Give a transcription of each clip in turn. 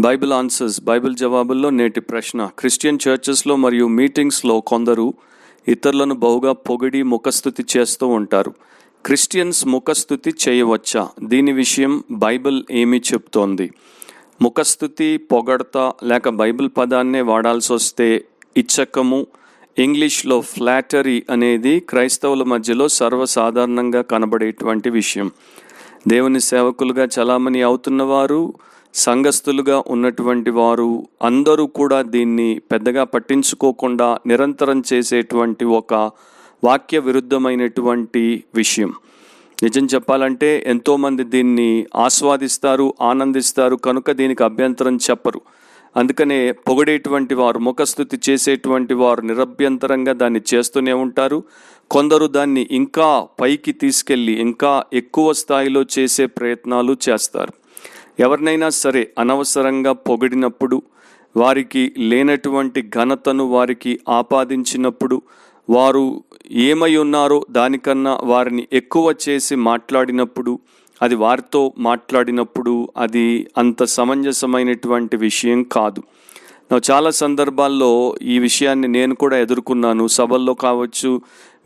Bible answers, Bible జవాబుల్లో నేటి ప్రశ్న: Christian చర్చెస్లో మరియు మీటింగ్స్లో కొందరు ఇతరులను బహుగా పొగిడి ముఖస్తుతి చేస్తూ ఉంటారు. క్రిస్టియన్స్ ముఖస్తుతి చేయవచ్చా? దీని విషయం బైబిల్ ఏమి చెప్తోంది? ముఖస్తుతి, పొగడత లేక బైబిల్ పదాన్నే వాడాల్సి వస్తే ఇచ్చకము, ఇంగ్లీష్లో ఫ్లాటరీ అనేది క్రైస్తవుల మధ్యలో సర్వసాధారణంగా కనబడేటువంటి విషయం. దేవుని సేవకులుగా చలామణి అవుతున్నవారు, సంఘస్థులుగా ఉన్నటువంటి వారు అందరూ కూడా దీన్ని పెద్దగా పట్టించుకోకుండా నిరంతరం చేసేటువంటి ఒక వాక్య విరుద్ధమైనటువంటి విషయం. నిజం చెప్పాలంటే ఎంతోమంది దీన్ని ఆస్వాదిస్తారు, ఆనందిస్తారు, కనుక దీనికి అభ్యంతరం చెప్పరు. అందుకనే పొగిడేటువంటి వారు, ముఖస్తుతి చేసేటువంటి వారు నిరభ్యంతరంగా దాన్ని చేస్తూనే ఉంటారు. కొందరు దాన్ని ఇంకా పైకి తీసుకెళ్ళి ఇంకా ఎక్కువ స్థాయిలో చేసే ప్రయత్నాలు చేస్తారు. ఎవరినైనా సరే అనవసరంగా పొగిడినప్పుడు, వారికి లేనటువంటి ఘనతను వారికి ఆపాదించినప్పుడు, వారు ఏమై ఉన్నారో దానికన్నా వారిని ఎక్కువ చేసి మాట్లాడినప్పుడు, అది వారితో మాట్లాడినప్పుడు అది అంత సమంజసమైనటువంటి విషయం కాదు. చాలా సందర్భాల్లో ఈ విషయాన్ని నేను కూడా ఎదుర్కొన్నాను. సభల్లో కావచ్చు,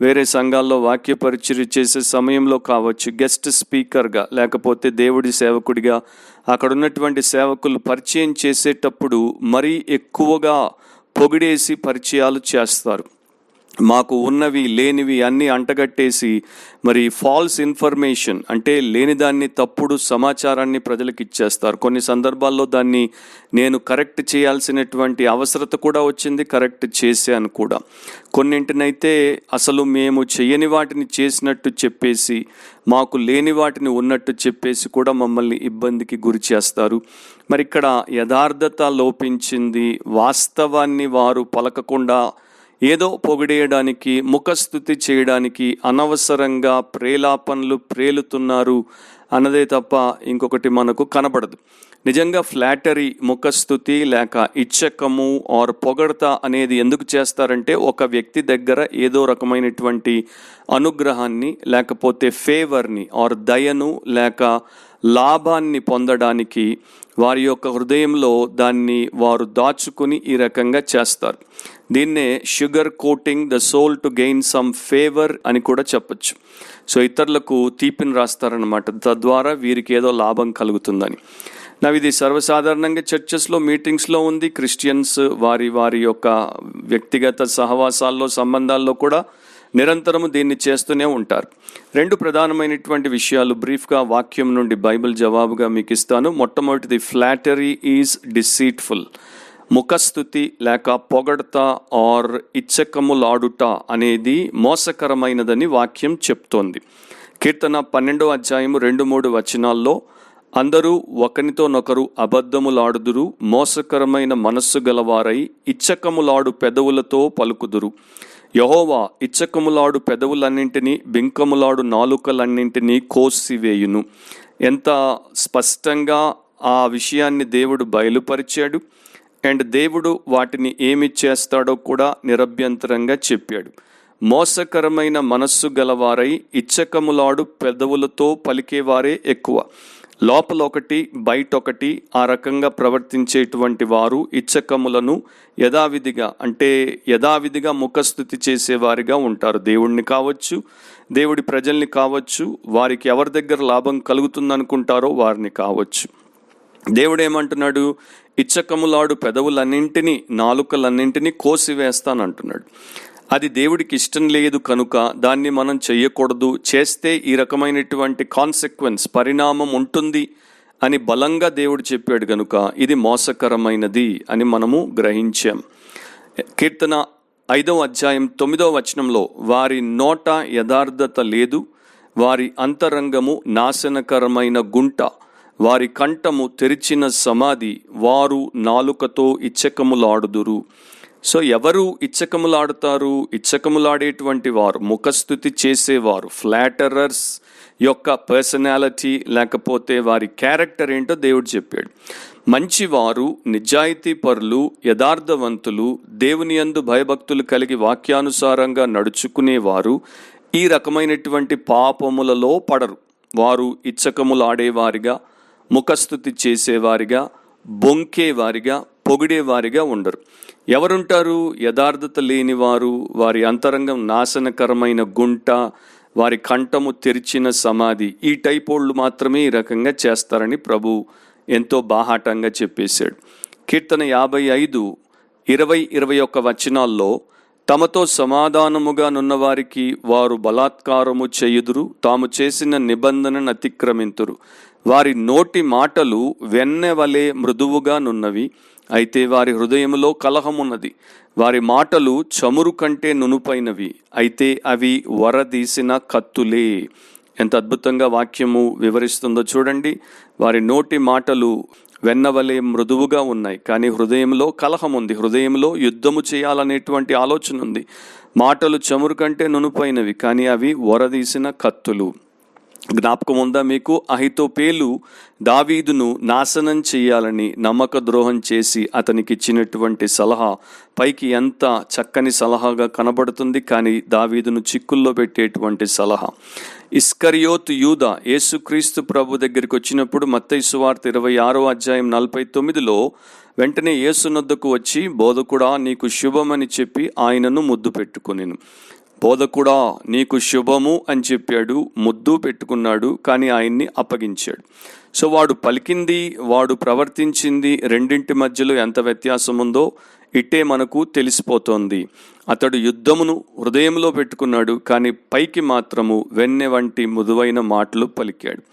వేరే సంఘాల్లో వాక్య పరిచర్య చేసే సమయంలో కావచ్చు, గెస్ట్ స్పీకర్గా లేకపోతే దేవుడి సేవకుడిగా అక్కడ ఉన్నటువంటి సేవకులు పరిచయం చేసేటప్పుడు మరీ ఎక్కువగా పొగిడేసి పరిచయాలు చేస్తారు. మాకు ఉన్నవి లేనివి అన్నీ అంటగట్టేసి మరి ఫాల్స్ ఇన్ఫర్మేషన్ అంటే లేనిదాన్ని, తప్పుడు సమాచారాన్ని ప్రజలకు ఇచ్చేస్తారు. కొన్ని సందర్భాల్లో దాన్ని నేను కరెక్ట్ చేయాల్సినటువంటి అవసరత కూడా వచ్చింది, కరెక్ట్ చేశాను కూడా. కొన్నింటినైతే అసలు మేము చేయని వాటిని చేసినట్టు చెప్పేసి, మాకు లేని వాటిని ఉన్నట్టు చెప్పేసి కూడా మమ్మల్ని ఇబ్బందికి గురి చేస్తారు. మరి ఇక్కడ యథార్థత లోపించింది. వాస్తవాన్ని వారు పలకకుండా ఏదో పొగిడేయడానికి, ముఖస్తుతి చేయడానికి అనవసరంగా ప్రేలాపనలు ప్రేలుతున్నారు అన్నదే తప్ప ఇంకొకటి మనకు కనబడదు. నిజంగా ఫ్లాటరీ, ముఖస్తుతి లేక ఇచ్చకము ఆర్ పొగడత అనేది ఎందుకు చేస్తారంటే ఒక వ్యక్తి దగ్గర ఏదో రకమైనటువంటి అనుగ్రహాన్ని లేకపోతే ఫేవర్ని ఆర్ దయను లేక లాభాన్ని పొందడానికి వారి యొక్క హృదయంలో దాన్ని వారు దాచుకుని ఈ రకంగా చేస్తారు. దీన్నే sugar coating the soul to gain some favour అని కూడా చెప్పచ్చు. సో ఇతరులకు తీపిని రాస్తారనమాట, తద్వారా వీరికి ఏదో లాభం కలుగుతుందని. ఇది సర్వసాధారణంగా చర్చెస్లో, మీటింగ్స్లో ఉంది. క్రిస్టియన్స్ వారి వారి యొక్క వ్యక్తిగత సహవాసాల్లో, సంబంధాల్లో కూడా నిరంతరము దీన్ని చేస్తూనే ఉంటారు. రెండు ప్రధానమైనటువంటి విషయాలు బ్రీఫ్గా వాక్యం నుండి బైబిల్ జవాబుగా మీకు ఇస్తాను. మొట్టమొదటిది, ఫ్లాటరీ ఈజ్ డిసీట్ఫుల్. ముఖస్తుతి లేక పొగడత ఆర్ ఇచ్చకములాడుట అనేది మోసకరమైనదని వాక్యం చెప్తోంది. కీర్తన 12వ అధ్యాయము 2-3 వచనాల్లో, అందరూ ఒకరితోనొకరు అబద్ధములాడుదురు, మోసకరమైన మనస్సు గలవారై ఇచ్చకములాడు పెదవులతో పలుకుదురు. యెహోవా ఇచ్చకములాడు పెదవులన్నింటినీ, బింకములాడు నాలుకలన్నింటినీ కోసివేయును. ఎంత స్పష్టంగా ఆ విషయాన్ని దేవుడు బయలుపరిచాడు. అండ్ దేవుడు వాటిని ఏమి చేస్తాడో కూడా నిరభ్యంతరంగా చెప్పాడు. మోసకరమైన మనస్సు గలవారై ఇచ్చకములాడు పెదవులతో పలికేవారే ఎక్కువ. లోపల ఒకటి, బయట ఒకటి ఆ రకంగా ప్రవర్తించేటువంటి వారు ఇచ్చకములను యథావిధిగా ముఖస్తుతి చేసేవారిగా ఉంటారు. దేవుడిని కావచ్చు, దేవుడి ప్రజల్ని కావచ్చు, వారికి ఎవరి దగ్గర లాభం కలుగుతుందనుకుంటారో వారిని కావచ్చు. దేవుడు ఏమంటున్నాడు? ఇచ్చకములాడు పెదవులన్నింటినీ, నాలుకలన్నింటినీ కోసివేస్తానంటున్నాడు. అది దేవుడికి ఇష్టం లేదు కనుక దాన్ని మనం చెయ్యకూడదు. చేస్తే ఈ రకమైనటువంటి కాన్సిక్వెన్స్, పరిణామం ఉంటుంది అని బలంగా దేవుడు చెప్పాడు కనుక ఇది మోసకరమైనది అని మనము గ్రహించాం. కీర్తన 5వ అధ్యాయం 9వ వచనంలో, వారి నోట యథార్థత లేదు, వారి అంతరంగము నాశనకరమైన గుంట, వారి కంఠము తెరిచిన సమాధి, వారు నాలుకతో ఇచ్చకములాడుదురు. సో ఎవరు ఇచ్చకములాడుతారు? ఇచ్చకములాడేటువంటి వారు, ముఖస్తుతి చేసేవారు, ఫ్లాటరర్స్ యొక్క పర్సనాలిటీ లేకపోతే వారి క్యారెక్టర్ ఏంటో దేవుడు చెప్పాడు. మంచివారు, నిజాయితీ పరులు, యథార్థవంతులు, దేవుని యందు భయభక్తులు కలిగి వాక్యానుసారంగా నడుచుకునేవారు ఈ రకమైనటువంటి పాపములలో పడరు. వారు ఇచ్చకములాడేవారిగా, ముఖస్తుతి చేసేవారిగా, బొంకేవారిగా, పొగిడేవారిగా ఉండరు. ఎవరుంటారు? యథార్థత లేనివారు, వారి అంతరంగం నాశనకరమైన గుంట, వారి కంఠము తెరిచిన సమాధి. ఈ టైప్ వాళ్ళు మాత్రమే ఈ రకంగా చేస్తారని ప్రభు ఎంతో బాహాటంగా చెప్పేశాడు. కీర్తన 55, 20, 21 వచనాల్లో, తమతో సమాధానముగా నున్న వారికి వారు బలాత్కారము చేయుదురు, తాము చేసిన నిబంధనను అతిక్రమింతురు. వారి నోటి మాటలు వెన్నె వలె మృదువుగా నున్నవి, అయితే వారి హృదయములో కలహమున్నది. వారి మాటలు చమురు కంటే నునుపైనవి, అయితే అవి వరదీసిన కత్తులే. ఎంత అద్భుతంగా వాక్యము వివరిస్తుందో చూడండి. వారి నోటి మాటలు వెన్నవలే మృదువుగా ఉన్నాయి, కానీ హృదయంలో కలహం ఉంది, హృదయంలో యుద్ధము చేయాలనేటువంటి ఆలోచన ఉంది. మాటలు చమురు కంటే నునుపైనవి, కానీ అవి వరదీసిన కత్తులు. జ్ఞాపకం ఉందా మీకు? అహితోపేలు దావీదును నాశనం చేయాలని నమ్మక ద్రోహం చేసి అతనికి ఇచ్చినటువంటి సలహా పైకి ఎంత చక్కని సలహాగా కనబడుతుంది, కానీ దావీదును చిక్కుల్లో పెట్టేటువంటి సలహా. ఇస్కరియోతు యూదా యేసుక్రీస్తు ప్రభు దగ్గరికి వచ్చినప్పుడు మత్తయి సువార్త 26వ అధ్యాయం 49లో వెంటనే యేసునొద్దకు వచ్చి, బోధకుడా నీకు శుభమని చెప్పి ఆయనను ముద్దు పెట్టుకొనెను. బోధకుడా నీకు శుభము అని చెప్పాడు, ముద్దు పెట్టుకున్నాడు, కానీ ఆయన్ని అప్పగించాడు. సో వాడు పలికింది, వాడు ప్రవర్తించింది, రెండింటి మధ్యలో ఎంత వ్యత్యాసం ఉందో ఇట్టే మనకు తెలిసిపోతోంది. అతడు యుద్ధమును హృదయంలో పెట్టుకున్నాడు, కానీ పైకి మాత్రము వెన్నె వంటి మృదువైన మాటలు పలికాడు.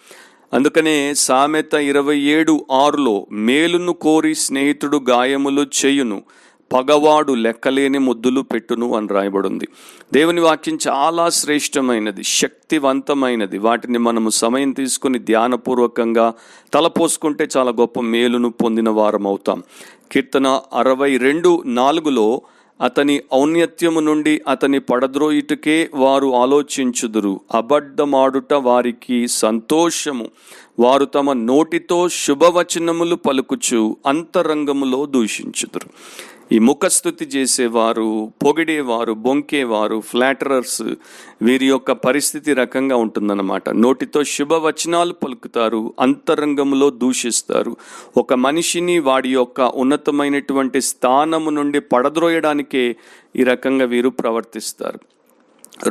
అందుకనే సామెత 27:6లో, మేలును కోరి స్నేహితుడు గాయములు చేయును, పగవాడు లెక్కలేని ముద్దులు పెట్టును అని రాయబడింది. దేవుని వాక్యం చాలా శ్రేష్టమైనది, శక్తివంతమైనది. వాటిని మనము సమయం తీసుకుని ధ్యానపూర్వకంగా తలపోసుకుంటే చాలా గొప్ప మేలును పొందిన వారం అవుతాం. కీర్తన 62:4లో, అతని ఔన్నత్యము నుండి అతని పడద్రోయుటకే వారు ఆలోచించుదురు, అబద్ధమాడుట వారికి సంతోషము, వారు తమ నోటితో శుభవచనములు పలుకుచు అంతరంగములో దూషించుదురు. ఈ ముఖస్థుతి చేసేవారు, పొగిడేవారు, బొంకేవారు, ఫ్లాటరర్స్, వీరి యొక్క పరిస్థితి రకంగా ఉంటుందన్నమాట. నోటితో శుభవచనాలు పలుకుతారు, అంతరంగంలో దూషిస్తారు. ఒక మనిషిని వాడి యొక్క ఉన్నతమైనటువంటి స్థానము నుండి పడద్రోయడానికే ఈ రకంగా వీరు ప్రవర్తిస్తారు.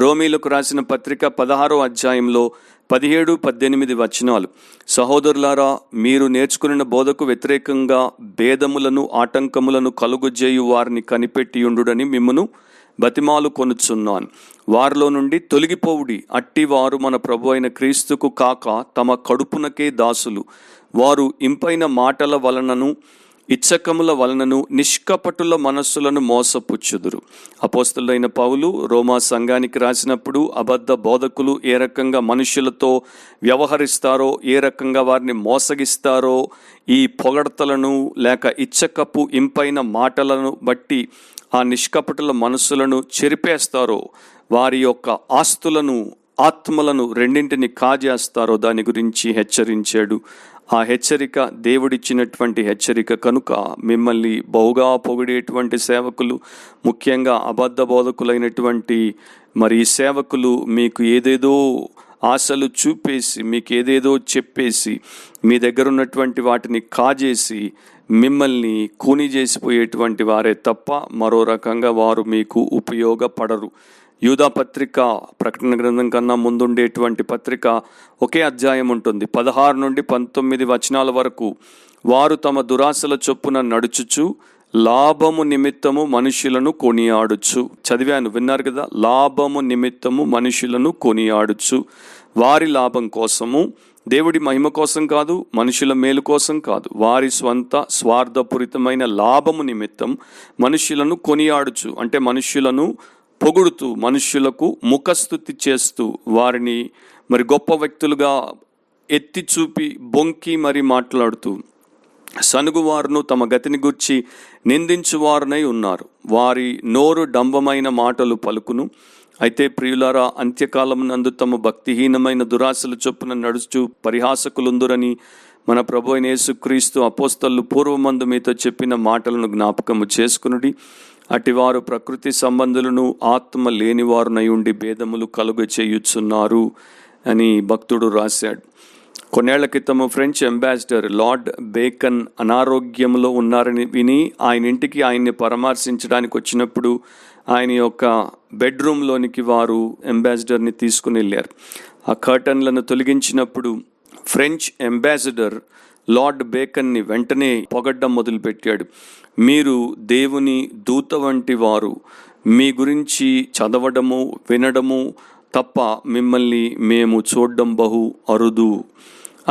రోమీలకు రాసిన పత్రిక 16వ అధ్యాయంలో 17-18 వచనాలు, సహోదరులారా, మీరు నేర్చుకున్న బోధకు వ్యతిరేకంగా భేదములను ఆటంకములను కలుగుజేయు వారిని కనిపెట్టియుండుడని మిమ్మును బతిమాలు కొనుచున్నాను. వారిలో నుండి తొలగిపోవుడి, అట్టి వారు మన ప్రభు అయిన క్రీస్తుకు కాక తమ కడుపునకే దాసులు. వారు ఇంపైన మాటల వలనను ఇచ్చకముల వలనను నిష్కపటుల మనస్సులను మోసపుచ్చుదురు. అపోస్తలుడైన పౌలు రోమా సంఘానికి రాసినప్పుడు అబద్ధ బోధకులు ఏ రకంగా మనుషులతో వ్యవహరిస్తారో, ఏ రకంగా వారిని మోసగిస్తారో, ఈ పొగడతలను లేక ఇచ్చకపు ఇంపైన మాటలను బట్టి ఆ నిష్కపటుల మనస్సులను చెరిపేస్తారో, వారి యొక్క ఆస్తులను ఆత్మలను రెండింటిని కాజేస్తారో దాని గురించి హెచ్చరించాడు. ఆ హెచ్చరిక దేవుడిచ్చినటువంటి హెచ్చరిక కనుక మిమ్మల్ని బహుగా పొగిడేటువంటి సేవకులు, ముఖ్యంగా అబద్ధ బోధకులైనటువంటి మరి ఈ సేవకులు మీకు ఏదేదో ఆశలు చూపేసి, మీకు ఏదేదో చెప్పేసి, మీ దగ్గర ఉన్నటువంటి వాటిని కాజేసి మిమ్మల్ని కూని చేసిపోయేటువంటి వారే తప్ప మరో రకంగా వారు మీకు ఉపయోగపడరు. యూదా పత్రిక ప్రకటన గ్రంథం కన్నా ముందుండేటువంటి పత్రిక ఒకే అధ్యాయం ఉంటుంది. 16-19 వచనాల వరకు, వారు తమ దురాశల చొప్పున నడుచుచు లాభము నిమిత్తము మనుషులను కొనియాడుచు. చదివాను, విన్నారు కదా? లాభము నిమిత్తము మనుషులను కొనియాడుచు. వారి లాభం కోసము, దేవుడి మహిమ కోసం కాదు, మనుషుల మేలు కోసం కాదు, వారి స్వంత స్వార్థపూరితమైన లాభము నిమిత్తం మనుషులను కొనియాడుచు, అంటే మనుషులను పొగుడుతూ, మనుష్యులకు ముఖస్థుతి చేస్తూ, వారిని మరి గొప్ప వ్యక్తులుగా ఎత్తి చూపి బొంకి మరి మాట్లాడుతూ సనుగువారును తమ గతిని గూర్చి నిందించువారునై ఉన్నారు. వారి నోరు డంబమైన మాటలు పలుకును. అయితే ప్రియులారా, అంత్యకాలమునందు తమ భక్తిహీనమైన దురాశల చొప్పున నడుచు పరిహాసకులుందురని మన ప్రభు అయిన యేసుక్రీస్తు అపోస్తలు పూర్వమందు మీతో చెప్పిన మాటలను జ్ఞాపకము చేసుకునుడి. అటివారు ప్రకృతి సంబంధులను ఆత్మ లేనివారునై ఉండి భేదములు కలుగ చేయుచున్నారు అని భక్తుడు రాశాడు. కొన్నేళ్ల క్రితము ఫ్రెంచ్ అంబాసిడర్ లార్డ్ బేకన్ అనారోగ్యంలో ఉన్నారని విని ఆయన ఇంటికి ఆయన్ని పరామర్శించడానికి వచ్చినప్పుడు ఆయన యొక్క బెడ్రూమ్లోనికి వారు అంబాసిడర్ని తీసుకుని వెళ్ళారు. ఆ కర్టన్లను తొలగించినప్పుడు ఫ్రెంచ్ అంబాసిడర్ లార్డ్ బేకన్ని వెంటనే పొగడ్డం మొదలుపెట్టాడు. మీరు దేవుని దూత వంటి వారు, మీ గురించి చదవడము వినడము తప్ప మిమ్మల్ని మేము చూడడం బహు అరుదు.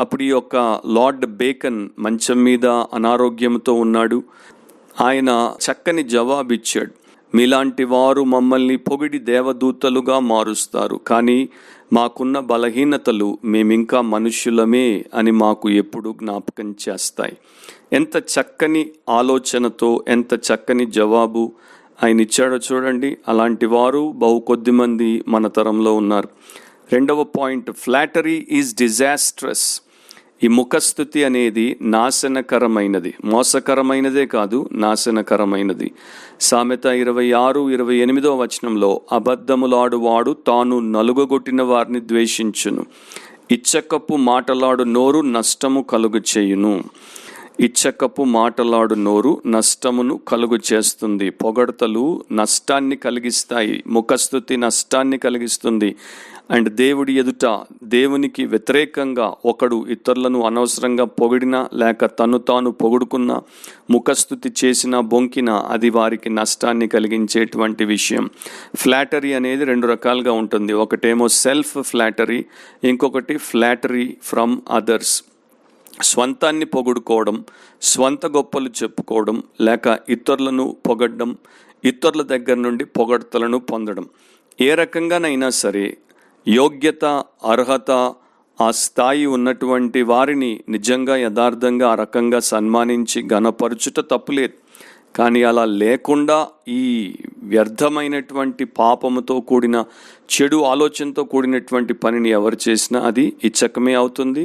అప్పుడు ఈ యొక్క లార్డ్ బేకన్ మంచం మీద అనారోగ్యంతో ఉన్నాడు. ఆయన చక్కని జవాబిచ్చాడు, మీలాంటి వారు మమ్మల్ని పొగిడి దేవదూతలుగా మారుస్తారు, కానీ మాకున్న బలహీనతలు మేమింకా మనుష్యులమే అని మాకు ఎప్పుడు జ్ఞాపకం చేస్తాయి. ఎంత చక్కని ఆలోచనతో ఎంత చక్కని జవాబు ఆయన ఇచ్చాడో చూడండి. అలాంటి వారు బహు కొద్ది మంది మన తరంలో ఉన్నారు. రెండవ పాయింట్, ఫ్లాటరీ ఈజ్ డిజాస్ట్రస్. ఈ ముఖస్థుతి అనేది నాశనకరమైనది, మోసకరమైనదే కాదు, నాశనకరమైనది. సామెత 26:28 వచనంలో, అబద్ధములాడువాడు తాను నలుగగొట్టిన వారిని ద్వేషించును, ఇచ్చకపు మాటలాడు నోరు నష్టము కలుగు చేయును. ఇచ్చకపు మాటలాడు నోరు నష్టమును కలుగు చేస్తుంది. పొగడ్తలు నష్టాన్ని కలిగిస్తాయి, ముఖస్థుతి నష్టాన్ని కలిగిస్తుంది. అండ్ దేవుడి ఎదుట దేవునికి వ్యతిరేకంగా ఒకడు ఇతరులను అనవసరంగా పొగిడినా లేక తను తాను పొగుడుకున్న ముఖస్థుతి చేసిన బొంకిన అది వారికి నష్టాన్ని కలిగించేటువంటి విషయం. ఫ్లాటరీ అనేది రెండు రకాలుగా ఉంటుంది. ఒకటేమో సెల్ఫ్ ఫ్లాటరీ, ఇంకొకటి ఫ్లాటరీ ఫ్రమ్ అదర్స్. స్వంతాన్ని పొగుడుకోవడం, స్వంత గొప్పలు చెప్పుకోవడం, లేక ఇతరులను పొగడ్డం, ఇతరుల దగ్గర నుండి పొగడ్తలను పొందడం. ఏ రకంగానైనా సరే యోగ్యత, అర్హత, ఆ స్థాయి ఉన్నటువంటి వారిని నిజంగా యథార్థంగా ఆ రకంగా సన్మానించి ఘనపరచుట తప్పులేదు. కానీ అలా లేకుండా ఈ వ్యర్థమైనటువంటి పాపముతో కూడిన చెడు ఆలోచనతో కూడినటువంటి పనిని ఎవరు చేసినా అది ఇచ్చకమే అవుతుంది,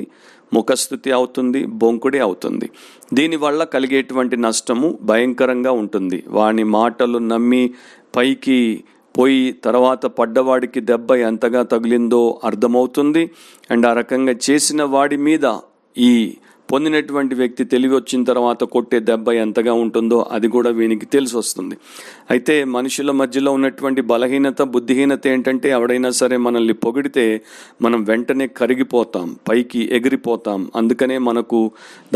ముఖస్థుతి అవుతుంది, బొంకుడే అవుతుంది. దీనివల్ల కలిగేటువంటి నష్టము భయంకరంగా ఉంటుంది. వాని మాటలు నమ్మి పైకి పోయి తర్వాత పడ్డవాడికి దెబ్బ ఎంతగా తగిలిందో అర్థమవుతుంది. అండ్ ఆ రకంగా చేసిన వాడి మీద ఈ పొందినటువంటి వ్యక్తి తెలివి వచ్చిన తర్వాత కొట్టే దెబ్బ ఎంతగా ఉంటుందో అది కూడా వీనికి తెలిసి వస్తుంది. అయితే మనుషుల మధ్యలో ఉన్నటువంటి బలహీనత, బుద్ధిహీనత ఏంటంటే ఎవడైనా సరే మనల్ని పొగిడితే మనం వెంటనే కరిగిపోతాం, పైకి ఎగిరిపోతాం. అందుకనే మనకు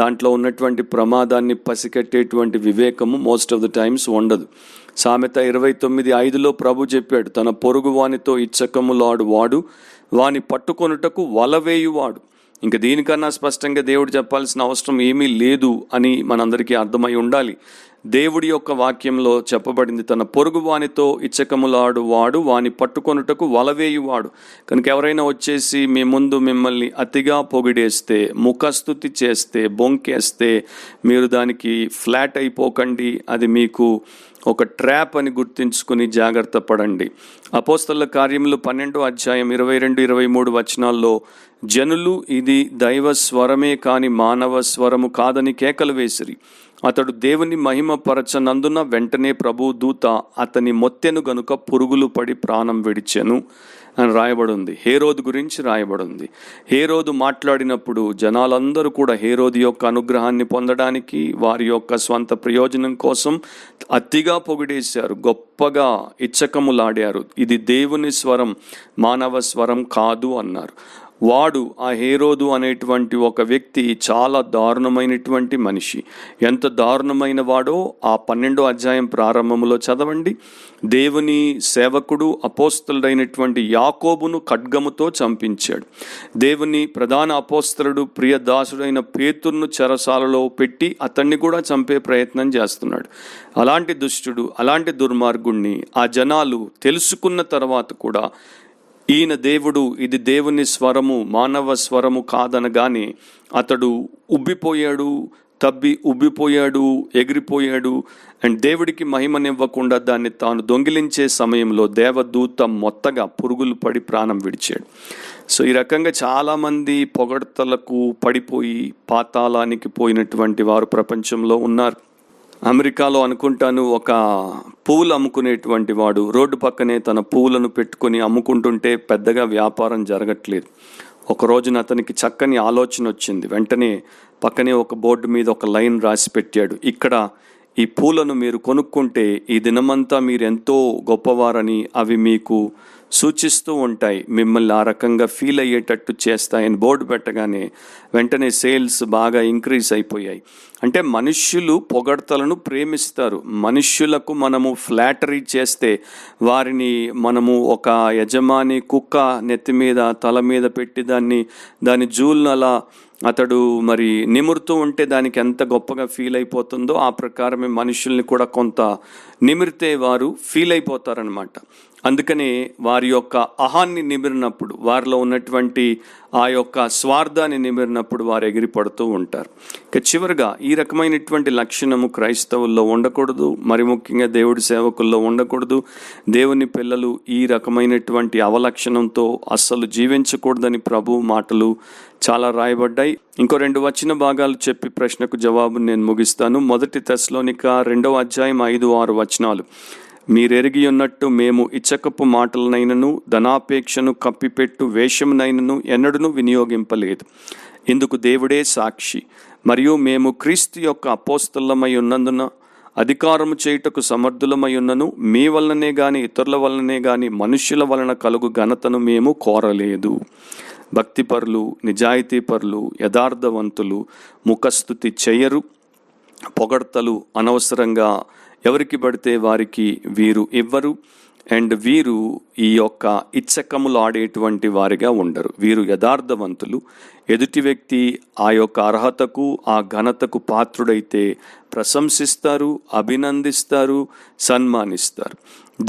దాంట్లో ఉన్నటువంటి ప్రమాదాన్ని పసికట్టేటువంటి వివేకము మోస్ట్ ఆఫ్ ద టైమ్స్ ఉండదు. సామెత 29:5 ప్రభు చెప్పాడు, తన పొరుగు వానితో ఇచ్చకములాడు వాడు వాని పట్టుకొనుటకు వలవేయువాడు. ఇంకా దీనికన్నా స్పష్టంగా దేవుడు చెప్పాల్సిన అవసరం ఏమీ లేదు అని మనందరికీ అర్థమై ఉండాలి. దేవుడి యొక్క వాక్యంలో చెప్పబడింది, తన పొరుగు వానితో ఇచ్చకములాడు వాడు వాని పట్టుకొనుటకు వలవేయువాడు. కనుక ఎవరైనా వచ్చేసి మీ ముందు మిమ్మల్ని అతిగా పొగిడేస్తే, ముఖస్థుతి చేస్తే, బొంకేస్తే మీరు దానికి ఫ్లాట్ అయిపోకండి. అది మీకు ఒక ట్రాప్ అని గుర్తించుకుని జాగ్రత్త పడండి. అపోస్తలుల కార్యములు 12:22-23 వచనాల్లో జనులు ఇది దైవ స్వరమే కాని మానవ స్వరము కాదని కేకలు వేసిరి. అతడు దేవుని మహిమ పరచనందున వెంటనే ప్రభు దూత అతని మొత్తెను గనుక పురుగులు పడి ప్రాణం విడిచెను అని రాయబడింది. హేరోదు గురించి రాయబడింది. హేరోదు మాట్లాడినప్పుడు జనాలందరూ కూడా హేరోదు యొక్క అనుగ్రహాన్ని పొందడానికి, వారి యొక్క స్వంత ప్రయోజనం కోసం అతిగా పొగిడేశారు, గొప్పగా ఇచ్చకములాడారు. ఇది దేవుని స్వరం, మానవ స్వరం కాదు అన్నారు. వాడు, ఆ హేరోదు అనేటువంటి ఒక వ్యక్తి చాలా దారుణమైనటువంటి మనిషి. ఎంత దారుణమైన వాడో ఆ 12వ అధ్యాయం ప్రారంభంలో చదవండి. దేవుని సేవకుడు అపోస్తలుడైనటువంటి యాకోబును ఖడ్గముతో చంపించాడు. దేవుని ప్రధాన అపోస్తలుడు ప్రియదాసుడైన పేతురును చెరసాలలో పెట్టి అతన్ని కూడా చంపే ప్రయత్నం చేస్తున్నాడు. అలాంటి దుష్టుడు, అలాంటి దుర్మార్గుణ్ణి ఆ జనాలు తెలుసుకున్న తర్వాత కూడా ఈయన దేవుడు, ఇది దేవుని స్వరము, మానవ స్వరము కాదనగానే అతడు ఉబ్బిపోయాడు, ఉబ్బిపోయాడు, ఎగిరిపోయాడు. అండ్ దేవుడికి మహిమనివ్వకుండా దాన్ని తాను దొంగిలించే సమయంలో దేవదూత మొత్తగా పురుగులు పడి ప్రాణం విడిచాడు. సో ఈ రకంగా చాలామంది పొగడ్తలకు పడిపోయి పాతాళానికి పోయినటువంటి వారు ప్రపంచంలో ఉన్నారు. అమెరికాలో అనుకుంటాను ఒక పువ్వులు అమ్ముకునేటువంటి వాడు రోడ్డు పక్కనే తన పువ్వులను పెట్టుకొని అమ్ముకుంటుంటే పెద్దగా వ్యాపారం జరగట్లేదు. ఒక రోజున అతనికి చక్కని ఆలోచన వచ్చింది. వెంటనే పక్కనే ఒక బోర్డు మీద ఒక లైన్ రాసి పెట్టాడు. ఇక్కడ ఈ పూలను మీరు కొనుక్కుంటే ఈ దినమంతా మీరు ఎంతో గొప్పవారని అవి మీకు సూచిస్తూ ఉంటాయి, మిమ్మల్ని ఆ రకంగా ఫీల్ అయ్యేటట్టు చేస్తాయని బోర్డు పెట్టగానే వెంటనే సేల్స్ బాగా ఇంక్రీజ్ అయిపోయాయి. అంటే మనుష్యులు పొగడ్తలను ప్రేమిస్తారు. మనుష్యులకు మనము ఫ్లాటరీ చేస్తే వారిని మనము ఒక యజమాని కుక్క నెత్తి మీద తల మీద పెట్టి దాని జూల్ను అలా అతడు మరి నిమురుతూ ఉంటే దానికి ఎంత గొప్పగా ఫీల్ అయిపోతుందో ఆ ప్రకారమే మనుషుల్ని కూడా కొంత నిమిరితే వారు ఫీల్ అయిపోతారనమాట. అందుకని వారి యొక్క అహాన్ని నిమిరినప్పుడు, వారిలో ఉన్నటువంటి ఆ యొక్క స్వార్థాన్ని నిమిరినప్పుడు వారు ఎగిరిపడుతూ ఉంటారు. ఇక చివరిగా ఈ రకమైనటువంటి లక్షణము క్రైస్తవుల్లో ఉండకూడదు, మరి ముఖ్యంగా దేవుడి సేవకుల్లో ఉండకూడదు. దేవుని పిల్లలు ఈ రకమైనటువంటి అవలక్షణంతో అస్సలు జీవించకూడదని ప్రభు మాటలు చాలా రాయబడ్డాయి. ఇంకో 2 వచన భాగాలు చెప్పి ప్రశ్నకు జవాబు నేను ముగిస్తాను. 1 తెస్సలోనిక 2వ అధ్యాయం 5-6 వచనాలు. మీరెరిగి ఉన్నట్టు మేము ఇచ్చకపు మాటలనైనను ధనాపేక్షను కప్పిపెట్టు వేషమునైనను ఎన్నడూ వినియోగింపలేదు. ఇందుకు దేవుడే సాక్షి. మరియు మేము క్రీస్తు యొక్క అపోస్తలమై ఉన్నందున అధికారము చేయుటకు సమర్థులమై ఉన్నను మీ వలననే గాని ఇతరుల వలననే గాని మనుష్యుల వలన కలుగు ఘనతను మేము కోరలేదు. భక్తిపరులు, నిజాయితీపరులు, యథార్థవంతులు ముఖస్థుతి చెయ్యరు, పొగడ్తలు అనవసరంగా ఎవరికి పడితే వారికి వీరు ఇవ్వరు. అండ్ వీరు ఈ యొక్క ఇచ్చకములు ఆడేటువంటి వారిగా ఉండరు. వీరు యథార్థవంతులు. ఎదుటి వ్యక్తి ఆ యొక్క అర్హతకు ఆ ఘనతకు పాత్రుడైతే ప్రశంసిస్తారు, అభినందిస్తారు, సన్మానిస్తారు.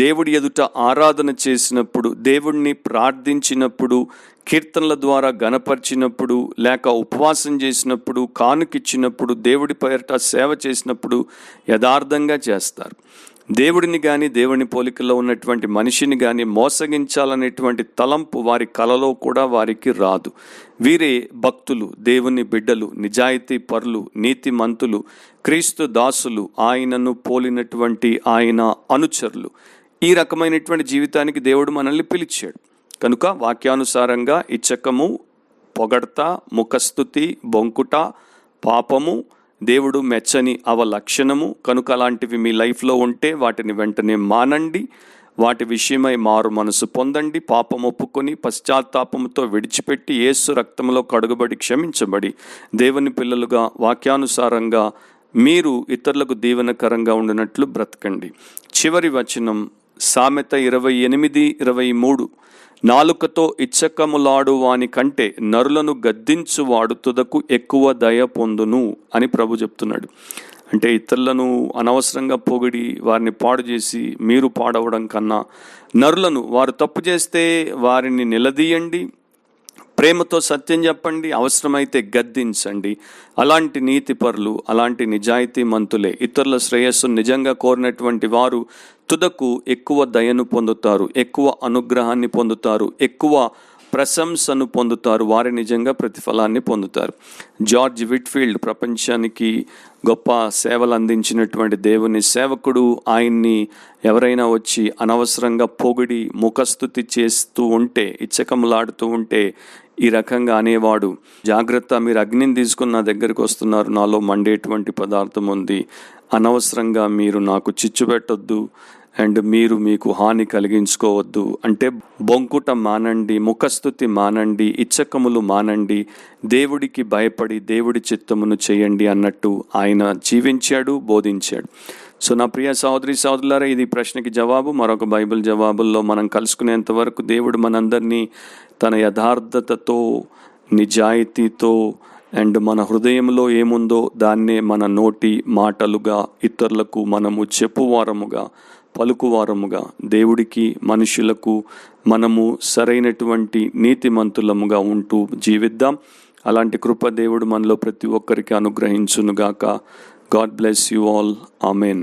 దేవుడి ఎదుట ఆరాధన చేసినప్పుడు, దేవుడిని ప్రార్థించినప్పుడు, కీర్తనల ద్వారా గణపరిచినప్పుడు, లేక ఉపవాసం చేసినప్పుడు, కానుకిచ్చినప్పుడు, దేవుడి పేరిట సేవ చేసినప్పుడు యథార్థంగా చేస్తారు. దేవుడిని కానీ దేవుని పోలికలో ఉన్నటువంటి మనిషిని కానీ మోసగించాలనేటువంటి తలంపు వారి కలలో కూడా వారికి రాదు. వీరే భక్తులు, దేవుని బిడ్డలు, నిజాయితీ పరులు, నీతిమంతులు, క్రీస్తు దాసులు, ఆయనను పోలినటువంటి ఆయన అనుచరులు. ఈ రకమైనటువంటి జీవితానికి దేవుడు మనల్ని పిలిచాడు. కనుక వాక్యానుసారంగా ఇచ్చకము, పొగడ్త, ముఖస్థుతి, బొంకుట, పాపము దేవుడు మెచ్చని అవలక్షణము. కనుక అలాంటివి మీ లైఫ్లో ఉంటే వాటిని వెంటనే మానండి. వాటి విషయమై మారు మనసు పొందండి. పాపం ఒప్పుకొని పశ్చాత్తాపముతో విడిచిపెట్టి యేసు రక్తంలో కడుగుబడి క్షమించబడి దేవుని పిల్లలుగా వాక్యానుసారంగా మీరు ఇతరులకు దీవెనకరంగా ఉండినట్లు బ్రతకండి. చివరి వచనం సామెత 28:23. నాలుకతో ఇచ్చకములాడు వాని కంటే నరులను గద్దించువాడు తుదకు ఎక్కువ దయ పొందును అని ప్రభు చెప్తున్నాడు. అంటే ఇతరులను అనవసరంగా పొగిడి వారిని పాడు చేసి మీరు పాడవడం కన్నా నరులను, వారు తప్పు చేస్తే వారిని నిలదీయండి, ప్రేమతో సత్యం చెప్పండి, అవసరమైతే గద్దించండి. అలాంటి నీతిపరులు, అలాంటి నిజాయితీ మంతులే ఇతరుల శ్రేయస్సును నిజంగా కోరినటువంటి వారు తుదకు ఎక్కువ దయను పొందుతారు, ఎక్కువ అనుగ్రహాన్ని పొందుతారు, ఎక్కువ ప్రశంసను పొందుతారు. వారి నిజంగా ప్రతిఫలాన్ని పొందుతారు. జార్జ్ విట్ఫీల్డ్ ప్రపంచానికి గొప్ప సేవలు అందించినటువంటి దేవుని సేవకుడు. ఆయన్ని ఎవరైనా వచ్చి అనవసరంగా పొగిడి ముఖస్థుతి చేస్తూ ఉంటే, ఇచ్చకములాడుతూ ఉంటే ఈ రకంగా అనేవాడు, జాగ్రత్త, మీరు అగ్నిని తీసుకుని నా దగ్గరికి వస్తున్నారు, నాలో మండేటువంటి పదార్థం ఉంది, అనవసరంగా మీరు నాకు చిచ్చు పెట్టొద్దు అండ్ మీరు మీకు హాని కలిగించుకోవద్దు. అంటే బొంకుట మానండి, ముఖస్థుతి మానండి, ఇచ్చకములు మానండి, దేవుడికి భయపడి దేవుడి చిత్తమును చేయండి అన్నట్టు ఆయన జీవించాడు, బోధించాడు. సో నా ప్రియ సహోదరి సహోదరులారా, ఇది ప్రశ్నకి జవాబు. మరొక బైబిల్ జవాబుల్లో మనం కలుసుకునేంత వరకు దేవుడు మనందరినీ తన యథార్థతతో, నిజాయితీతో అండ్ మన హృదయంలో ఏముందో దాన్నే మన నోటి మాటలుగా ఇతరులకు మనము చెప్పువారముగా, పలుకువారముగా, దేవుడికి మనుషులకు మనము సరైనటువంటి నీతిమంతులముగా ఉంటూ జీవిద్దాం. అలాంటి కృప దేవుడు మనలో ప్రతి ఒక్కరికి అనుగ్రహించునుగాక. God bless you all. Amen.